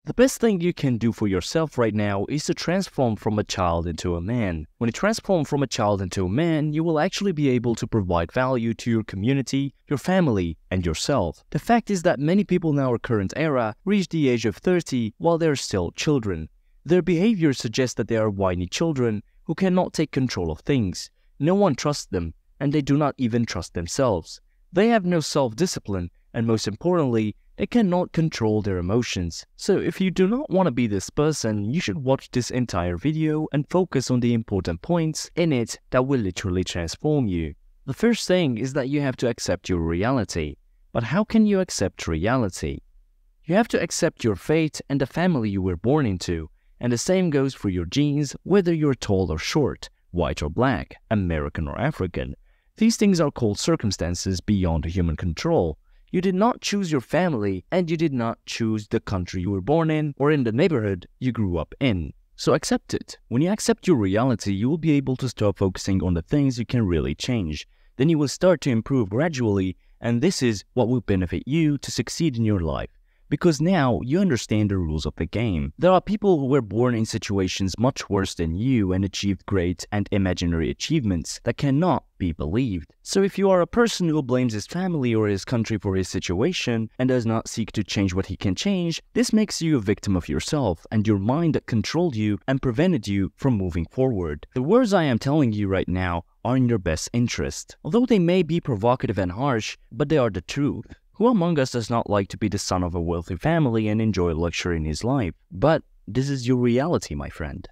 The best thing you can do for yourself right now is to transform from a child into a man. When you transform from a child into a man, you will actually be able to provide value to your community, your family, and yourself. The fact is that many people in our current era reach the age of 30 while they are still children. Their behavior suggests that they are whiny children who cannot take control of things. No one trusts them, and they do not even trust themselves. They have no self-discipline, and most importantly, they cannot control their emotions. So if you do not want to be this person, you should watch this entire video and focus on the important points in it that will literally transform you. The first thing is that you have to accept your reality. But how can you accept reality? You have to accept your fate and the family you were born into. And the same goes for your genes, whether you're tall or short, white or black, American or African. These things are called circumstances beyond human control. You did not choose your family, and you did not choose the country you were born in or in the neighborhood you grew up in. So accept it. When you accept your reality, you will be able to start focusing on the things you can really change. Then you will start to improve gradually, and this is what will benefit you to succeed in your life. Because now you understand the rules of the game. There are people who were born in situations much worse than you and achieved great and imaginary achievements that cannot be believed. So if you are a person who blames his family or his country for his situation and does not seek to change what he can change, this makes you a victim of yourself and your mind that controlled you and prevented you from moving forward. The words I am telling you right now are in your best interest. Although they may be provocative and harsh, but they are the truth. Who among us does not like to be the son of a wealthy family and enjoy luxury in his life? But this is your reality, my friend.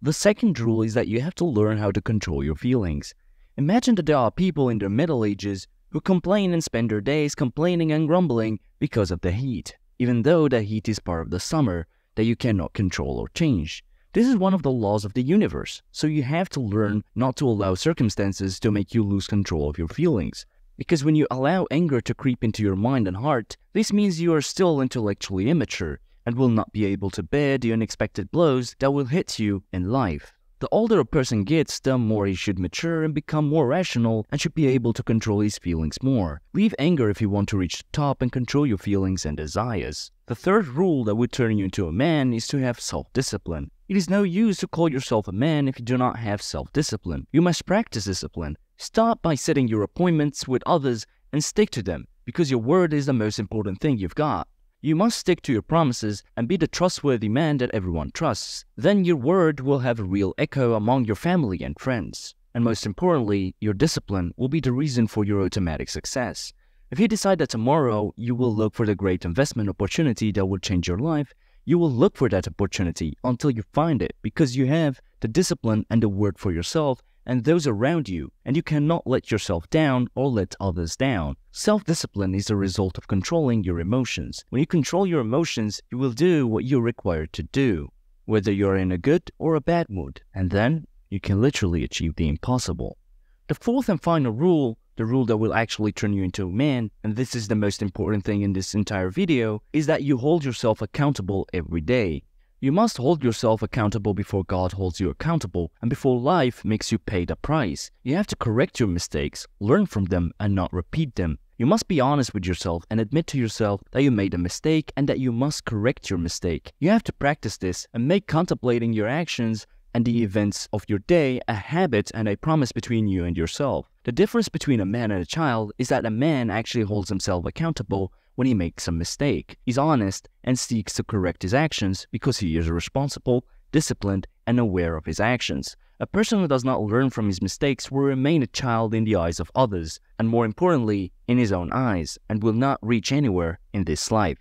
The second rule is that you have to learn how to control your feelings. Imagine that there are people in their middle ages who complain and spend their days complaining and grumbling because of the heat, even though the heat is part of the summer that you cannot control or change. This is one of the laws of the universe, so you have to learn not to allow circumstances to make you lose control of your feelings. Because when you allow anger to creep into your mind and heart, this means you are still intellectually immature and will not be able to bear the unexpected blows that will hit you in life. The older a person gets, the more he should mature and become more rational and should be able to control his feelings more. Leave anger if you want to reach the top and control your feelings and desires. The third rule that would turn you into a man is to have self-discipline. It is no use to call yourself a man if you do not have self-discipline. You must practice discipline. Start by setting your appointments with others and stick to them, because your word is the most important thing you've got. You must stick to your promises and be the trustworthy man that everyone trusts. Then your word will have a real echo among your family and friends. And most importantly, your discipline will be the reason for your automatic success. If you decide that tomorrow you will look for the great investment opportunity that will change your life, you will look for that opportunity until you find it, because you have the discipline and the word for yourself and those around you, and you cannot let yourself down or let others down. Self-discipline is the result of controlling your emotions. When you control your emotions, you will do what you're required to do, whether you're in a good or a bad mood, and then you can literally achieve the impossible. The fourth and final rule, the rule that will actually turn you into a man, and this is the most important thing in this entire video, is that you hold yourself accountable every day. You must hold yourself accountable before God holds you accountable and before life makes you pay the price. You have to correct your mistakes, learn from them, and not repeat them. You must be honest with yourself and admit to yourself that you made a mistake and that you must correct your mistake. You have to practice this and make contemplating your actions and the events of your day a habit and a promise between you and yourself. The difference between a man and a child is that a man actually holds himself accountable when he makes a mistake. He's honest and seeks to correct his actions because he is responsible, disciplined, and aware of his actions. A person who does not learn from his mistakes will remain a child in the eyes of others, and more importantly, in his own eyes, and will not reach anywhere in this life.